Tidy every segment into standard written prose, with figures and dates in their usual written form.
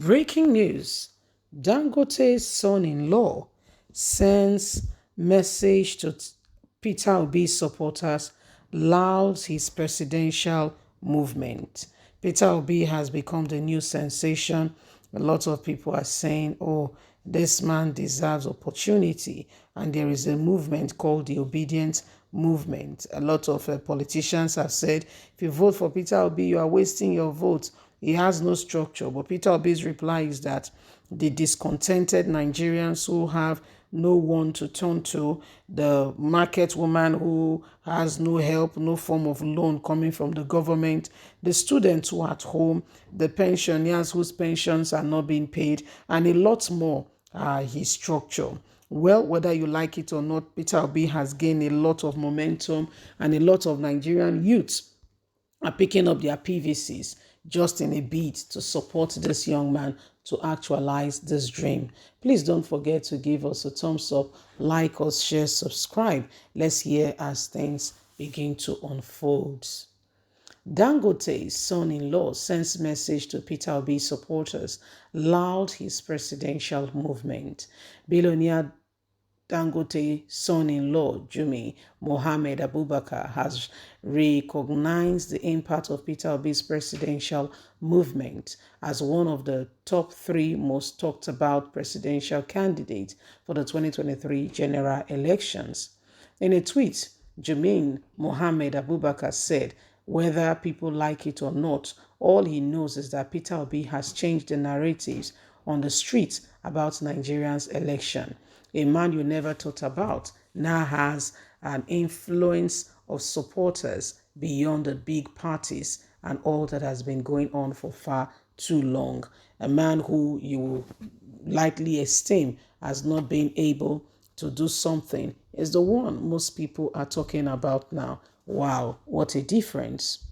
Breaking news. Dangote's son-in-law sends message to Peter Obi's supporters, louds his presidential movement. Peter Obi has become the new sensation. A lot of people are saying, oh, this man deserves opportunity. And there is a movement called the Obedient Movement. A lot of politicians have said, if you vote for Peter Obi, you are wasting your vote. He has no structure. But Peter Obi's reply is that the discontented Nigerians who have no one to turn to, the market woman who has no help, no form of loan coming from the government, the students who are at home, the pensioners whose pensions are not being paid, and a lot more are his structure. Well, whether you like it or not, Peter Obi has gained a lot of momentum, and a lot of Nigerian youths are picking up their PVCs just in a bid to support this young man to actualize this dream. Please don't forget to give us a thumbs up, like us, share, subscribe. Let's hear as things begin to unfold. Dangote's son-in-law sends message to Peter Obi supporters, loud his presidential movement. Billionaire Dangote son-in-law Jumi Mohammed Abubakar has recognized the impact of Peter Obi's presidential movement as one of the top three most talked about presidential candidates for the 2023 general elections. In a tweet, Jumi Mohammed Abubakar said, whether people like it or not, all he knows is that Peter Obi has changed the narratives on the streets about Nigerians' election. A man you never thought about now has an influence of supporters beyond the big parties and all that has been going on for far too long. A man who you likely esteem as not being able to do something is the one most people are talking about now. Wow, what a difference.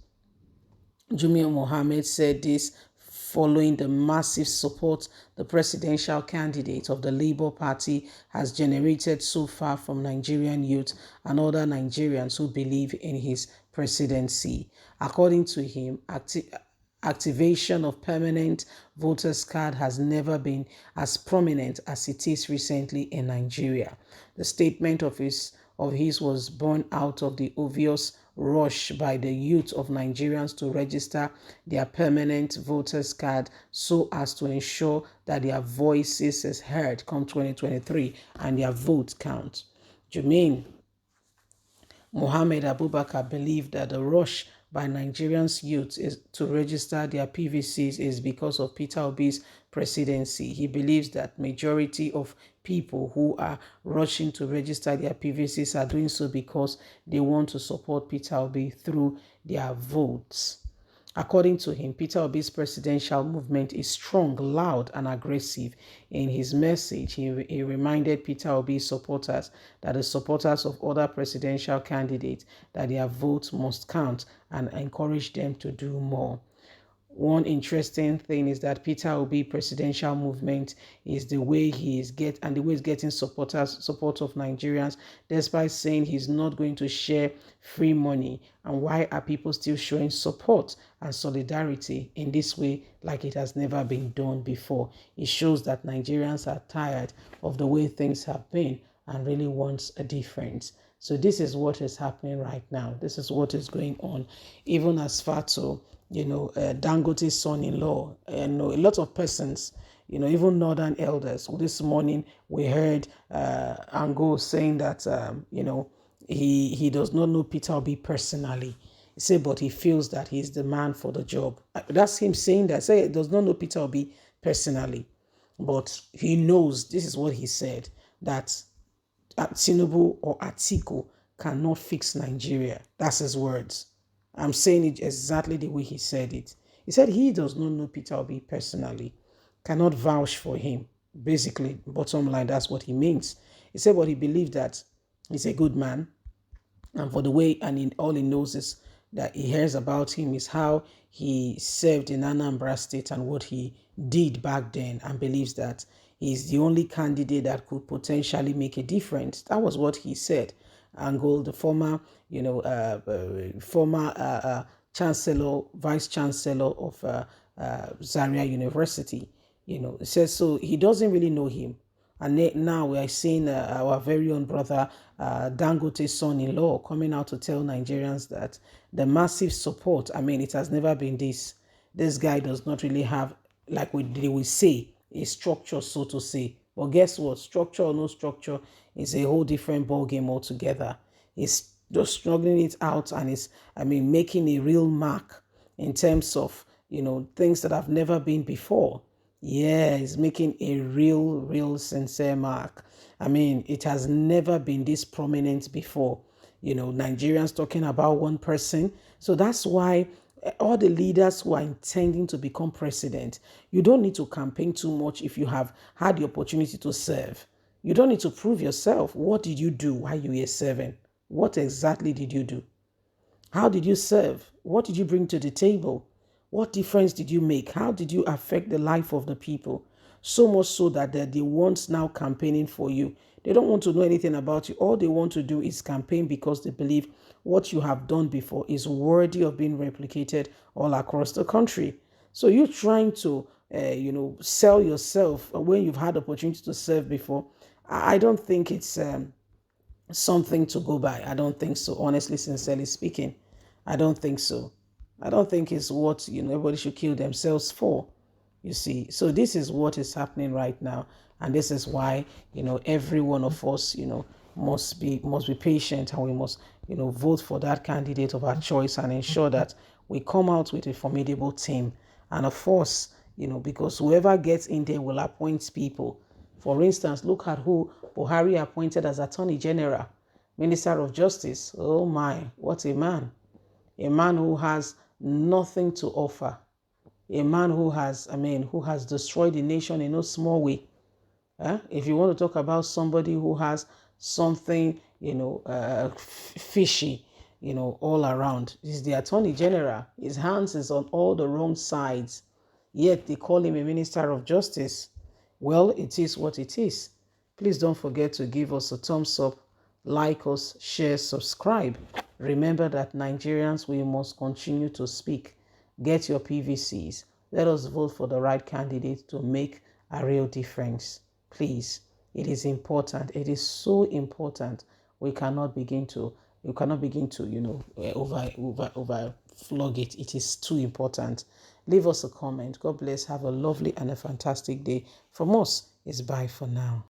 Jumia Mohammed said this following the massive support the presidential candidate of the Labour Party has generated so far from Nigerian youth and other Nigerians who believe in his presidency. According to him, activation of permanent voters card has never been as prominent as it is recently in Nigeria. The statement of his was born out of the obvious rush by the youth of Nigerians to register their permanent voters card so as to ensure that their voices is heard come 2023 and their vote count. Jermaine Mohammed Abubakar believed that the rush by Nigerians youth is to register their PVCs is because of Peter Obi's presidency. He believes that majority of people who are rushing to register their PVCs are doing so because they want to support Peter Obi through their votes. According to him, Peter Obi's presidential movement is strong, loud, and aggressive. In his message, he reminded Peter Obi's supporters that the supporters of other presidential candidates that their votes must count and encouraged them to do more. One interesting thing is that Peter Obi presidential movement is the way he's getting support of Nigerians, despite saying he's not going to share free money. And why are people still showing support and solidarity in this way like it has never been done before? It shows that Nigerians are tired of the way things have been and really wants a difference. So this is what is happening right now. This is what is going on, even as far to Dangote's son-in-law, and a lot of persons, even northern elders. This morning we heard Ango saying that, he does not know Peter Obi personally. He said, but he feels that he's the man for the job. That's him saying that. Say he does not know Peter Obi personally, but he knows, this is what he said, that Tinubu or Atiku cannot fix Nigeria. That's his words. I'm saying it exactly the way he said it. He said he does not know Peter Obi personally, cannot vouch for him. Basically, bottom line, that's what he means. He said, but he believes that he's a good man. And for the way, all he knows is that he hears about him is how he served in Anambra State and what he did back then, and believes that he's the only candidate that could potentially make a difference. That was what he said. Angol, the former, chancellor, vice chancellor of Zaria University, It says so he doesn't really know him. And now we are seeing our very own brother, Dangote's son-in-law, coming out to tell Nigerians that the massive support, I mean, it has never been this. This guy does not really have, like they will say, a structure, so to say. But guess what? Structure or no structure is a whole different ballgame altogether. He's just struggling it out and is, I mean, making a real mark in terms of, things that have never been before. Yeah, he's making a real sincere mark. I mean, it has never been this prominent before. Nigerians talking about one person. So that's why all the leaders who are intending to become president, you don't need to campaign too much if you have had the opportunity to serve. You don't need to prove yourself. What did you do while you were serving? What exactly did you do? How did you serve? What did you bring to the table? What difference did you make? How did you affect the life of the people? So much so that they're the ones now campaigning for you. They don't want to know anything about you. All they want to do is campaign because they believe what you have done before is worthy of being replicated all across the country. So you're trying to, sell yourself when you've had the opportunity to serve before. I don't think it's something to go by. I don't think so. Honestly, sincerely speaking, I don't think so. I don't think it's what everybody should kill themselves for. You see, so this is what is happening right now, and this is why every one of us must be patient, and we must vote for that candidate of our choice and ensure that we come out with a formidable team. And of course, because whoever gets in there will appoint people. For instance, look at who Buhari appointed as Attorney General, Minister of Justice. Oh my, what a man. A man who has nothing to offer. A man who has destroyed the nation in no small way. If you want to talk about somebody who has something, fishy, all around, he's the Attorney General. His hands is on all the wrong sides, yet they call him a Minister of Justice. Well, it is what it is. Please don't forget to give us a thumbs up, like us, share, subscribe. Remember that Nigerians, we must continue to speak. Get your PVCs. Let us vote for the right candidate to make a real difference. Please, it is important. It is so important. We cannot begin to, over flog it. It is too important. Leave us a comment. God bless. Have a lovely and a fantastic day. From us, it's bye for now.